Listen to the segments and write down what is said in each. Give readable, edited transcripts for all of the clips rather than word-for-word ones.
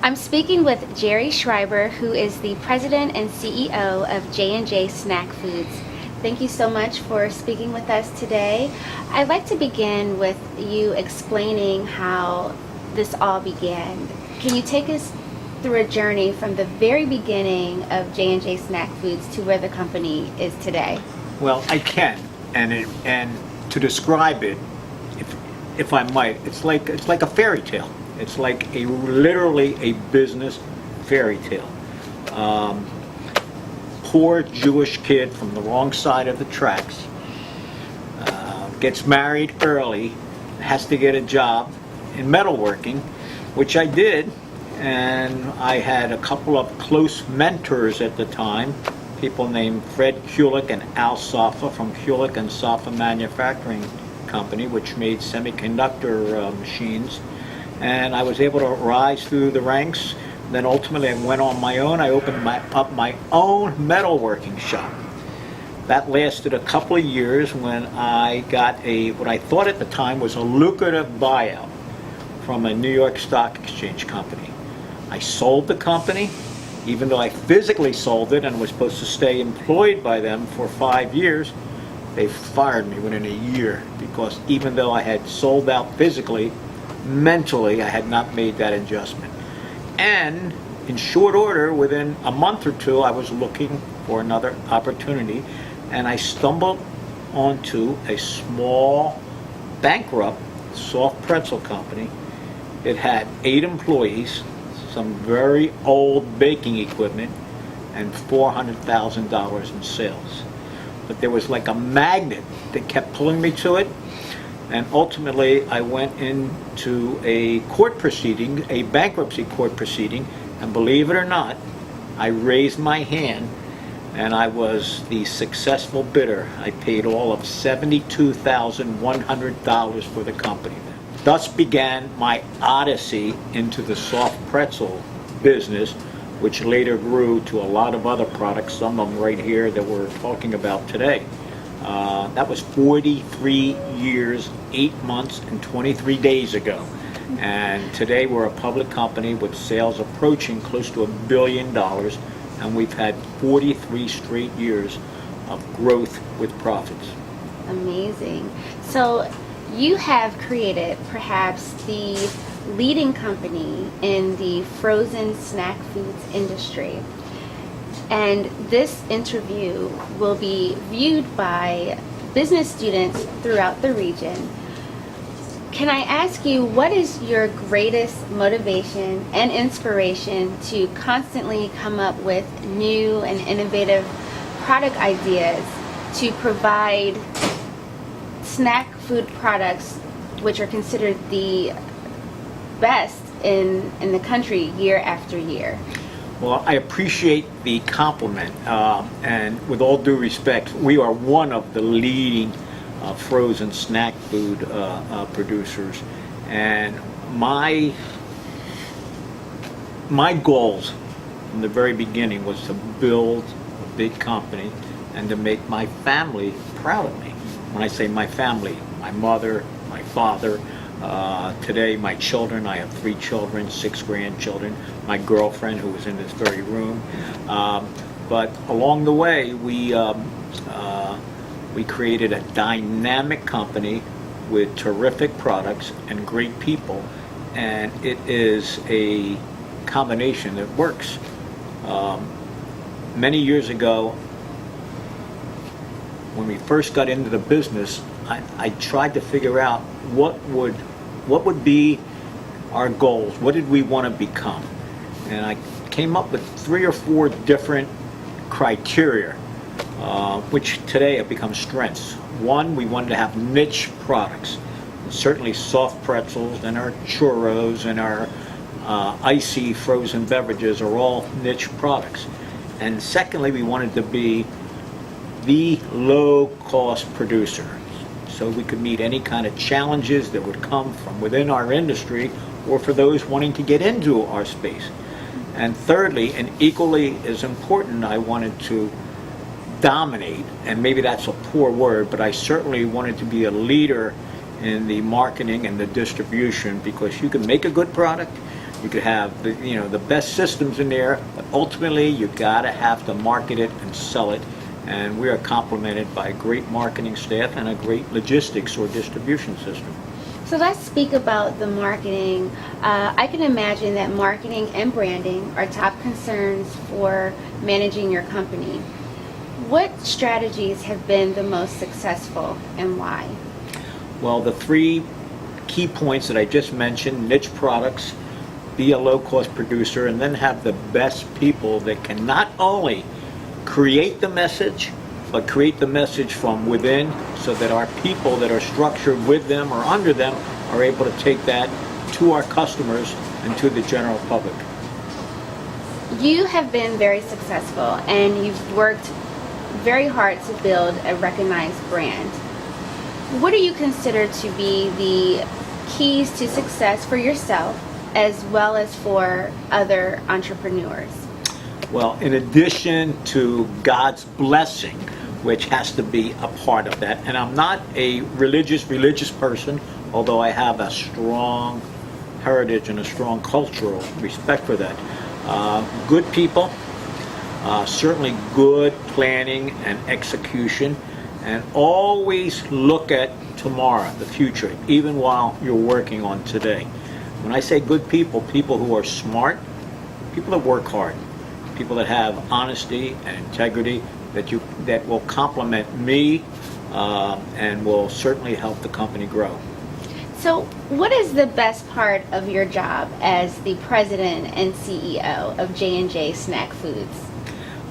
I'm speaking with Jerry Shreiber, who is the President and CEO of J&J Snack Foods. Thank you so much for speaking with us today. I'd like to begin with you explaining how this all began. Can you take us through a journey from the very beginning of J&J Snack Foods to where the company is today? Well, I can, and to describe it, if I might, it's like a fairy tale. It's like literally a business fairy tale. Poor Jewish kid from the wrong side of the tracks, gets married early, has to get a job in metalworking, which I did, and I had a couple of close mentors at the time, people named Fred Kulik and Al Safa from Kulik and Safa Manufacturing Company, which made semiconductor machines. And I was able to rise through the ranks. Then ultimately I went on my own. I opened up my own metalworking shop. That lasted a couple of years when I got what I thought at the time was a lucrative buyout from a New York Stock Exchange company. I sold the company, even though I physically sold it and was supposed to stay employed by them for 5 years. They fired me within a year because even though I had sold out physically, mentally I had not made that adjustment. And in short order, within a month or two, I was looking for another opportunity, and I stumbled onto a small, bankrupt soft pretzel company. It had 8 employees, some very old baking equipment, and $400,000 in sales. But there was like a magnet that kept pulling me to it. And ultimately, I went into a court proceeding, a bankruptcy court proceeding, and believe it or not, I raised my hand, and I was the successful bidder. I paid all of $72,100 for the company. Thus began my odyssey into the soft pretzel business, which later grew to a lot of other products, some of them right here that we're talking about today. That was 43 years, 8 months, and 23 days ago. And today we're a public company with sales approaching close to $1 billion, and we've had 43 straight years of growth with profits. Amazing. So you have created perhaps the leading company in the frozen snack foods industry. And this interview will be viewed by business students throughout the region. Can I ask you, what is your greatest motivation and inspiration to constantly come up with new and innovative product ideas to provide snack food products which are considered the best in the country year after year? Well, I appreciate the compliment, and with all due respect, we are one of the leading frozen snack food producers, and my goals from the very beginning was to build a big company and to make my family proud of me. When I say my family, my mother, my father, today my children, I have 3 children, 6 grandchildren, my girlfriend who was in this very room. But along the way, we created a dynamic company with terrific products and great people, and it is a combination that works. Many years ago, when we first got into the business, I tried to figure out what would be our goals, what did we want to become, and I came up with 3 or 4 different criteria, which today have become strengths. One, we wanted to have niche products, certainly soft pretzels and our churros and our icy frozen beverages are all niche products. And secondly, we wanted to be the low-cost producer, so we could meet any kind of challenges that would come from within our industry or for those wanting to get into our space. And thirdly, and equally as important, I wanted to dominate, and maybe that's a poor word, but I certainly wanted to be a leader in the marketing and the distribution, because you can make a good product, You could have the best systems in there, but ultimately you gotta have to market it and sell it. And we are complemented by a great marketing staff and a great logistics or distribution system. So let's speak about the marketing. I can imagine that marketing and branding are top concerns for managing your company. What strategies have been the most successful and why? Well, the three key points that I just mentioned: niche products, be a low-cost producer, and then have the best people that can not only create the message, but create the message from within, so that our people that are structured with them or under them are able to take that to our customers and to the general public. You have been very successful and you've worked very hard to build a recognized brand. What do you consider to be the keys to success for yourself as well as for other entrepreneurs? Well, in addition to God's blessing, which has to be a part of that, and I'm not a religious person, although I have a strong heritage and a strong cultural respect for that. Good people, certainly good planning and execution, and always look at tomorrow, the future, even while you're working on today. When I say good people, people who are smart, people that work hard, people that have honesty and integrity, that will complement me and will certainly help the company grow. So what is the best part of your job as the president and CEO of J&J Snack Foods?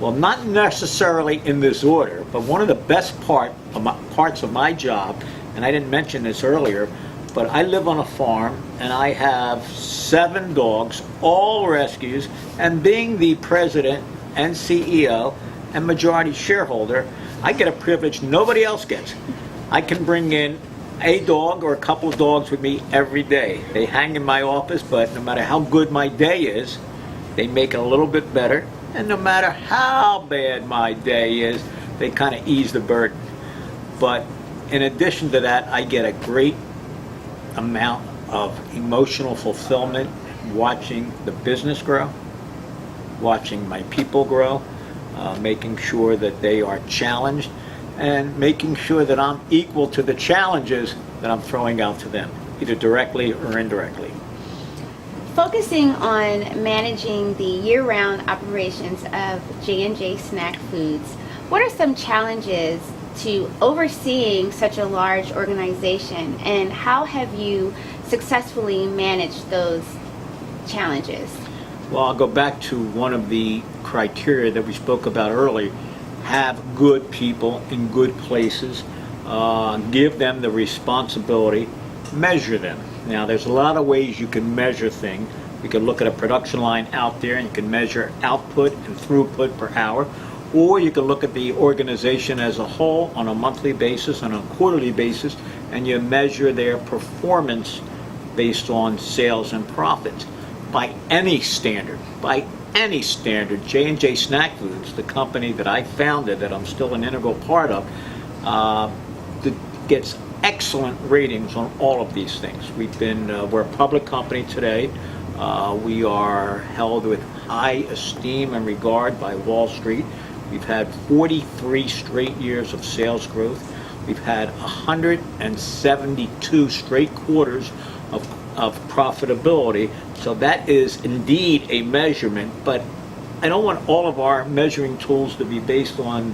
Well, not necessarily in this order, but one of the best parts of my job, and I didn't mention this earlier, but I live on a farm and I have 7 dogs, all rescues, and being the president and CEO and majority shareholder, I get a privilege nobody else gets. I can bring in a dog or a couple of dogs with me every day. They hang in my office, but no matter how good my day is, they make it a little bit better. And no matter how bad my day is, they kind of ease the burden. But in addition to that, I get a great amount of emotional fulfillment watching the business grow, watching my people grow, making sure that they are challenged, and making sure that I'm equal to the challenges that I'm throwing out to them, either directly or indirectly. Focusing on managing the year-round operations of J&J Snack Foods, what are some challenges to overseeing such a large organization, and how have you successfully managed those challenges? Well, I'll go back to one of the criteria that we spoke about earlier. Have good people in good places, give them the responsibility, measure them. Now, there's a lot of ways you can measure things. You can look at a production line out there and you can measure output and throughput per hour, or you can look at the organization as a whole on a monthly basis, on a quarterly basis, and you measure their performance based on sales and profits. By any standard, J&J Snack Foods, the company that I founded, that I'm still an integral part of, gets excellent ratings on all of these things. We're a public company today. We are held with high esteem and regard by Wall Street. We've had 43 straight years of sales growth. We've had 172 straight quarters of profitability. So that is indeed a measurement, but I don't want all of our measuring tools to be based on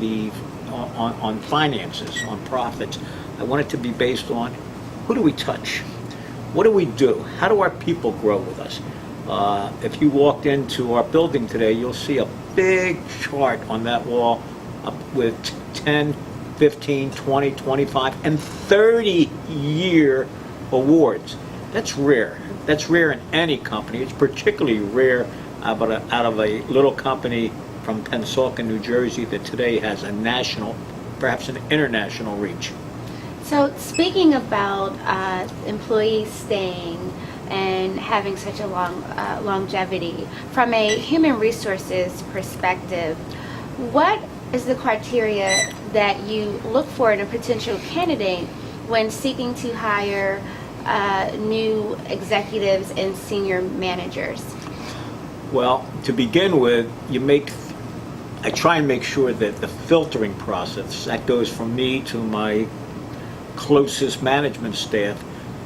on finances, on profits. I want it to be based on who do we touch? What do we do? How do our people grow with us? If you walked into our building today, you'll see a big chart on that wall with 10, 15, 20, 25, and 30-year awards. That's rare. That's rare in any company. It's particularly rare out of a little company from Pensacola, New Jersey, that today has a national, perhaps an international reach. So speaking about employees staying and having such a long longevity, from a human resources perspective, what is the criteria that you look for in a potential candidate when seeking to hire new executives and senior managers? Well, to begin with, I try and make sure that the filtering process, that goes from me to my closest management staff,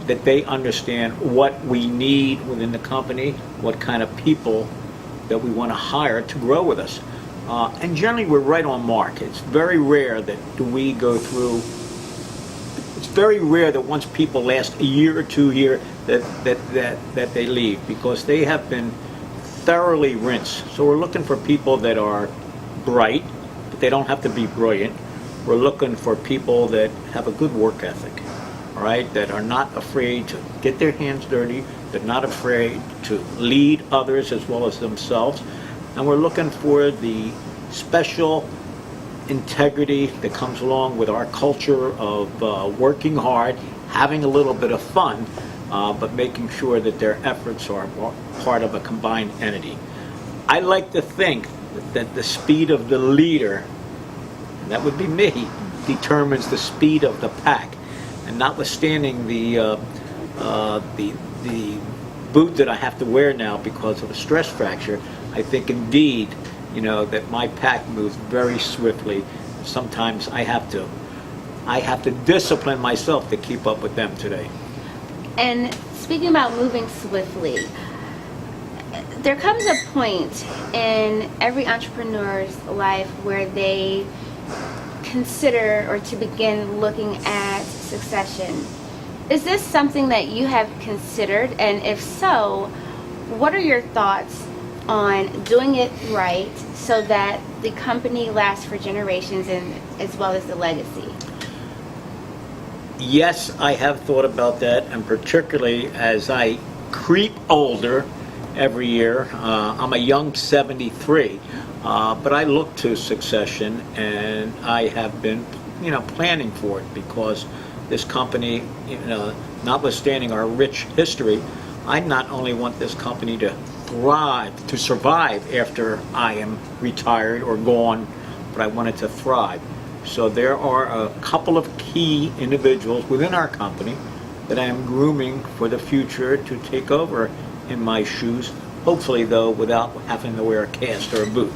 that they understand what we need within the company, what kind of people that we want to hire to grow with us. And generally, we're right on mark. It's very rare that it's very rare that once people last a year or 2 years that they leave, because they have been thoroughly rinsed. So we're looking for people that are bright, but they don't have to be brilliant. We're looking for people that have a good work ethic, all right, that are not afraid to get their hands dirty, they're not afraid to lead others as well as themselves. And we're looking for the special integrity that comes along with our culture of working hard, having a little bit of fun, but making sure that their efforts are part of a combined entity. I like to think that the speed of the leader, and that would be me, determines the speed of the pack. And notwithstanding the boot that I have to wear now because of a stress fracture, I think indeed, that my pack moves very swiftly. Sometimes I have to discipline myself to keep up with them today. And speaking about moving swiftly, there comes a point in every entrepreneur's life where they consider or to begin looking at succession. Is this something that you have considered? And if so, what are your thoughts on doing it right so that the company lasts for generations and as well as the legacy? Yes, I have thought about that, and particularly as I creep older every year. I'm a young 73, but I look to succession, and I have been, planning for it, because this company, notwithstanding our rich history, I not only want this company to thrive, to survive after I am retired or gone, but I want it to thrive. So there are a couple of key individuals within our company that I am grooming for the future to take over in my shoes, hopefully though without having to wear a cast or a boot.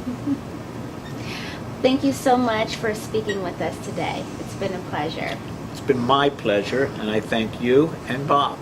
Thank you so much for speaking with us today. It's been a pleasure. It's been my pleasure, and I thank you and Bob.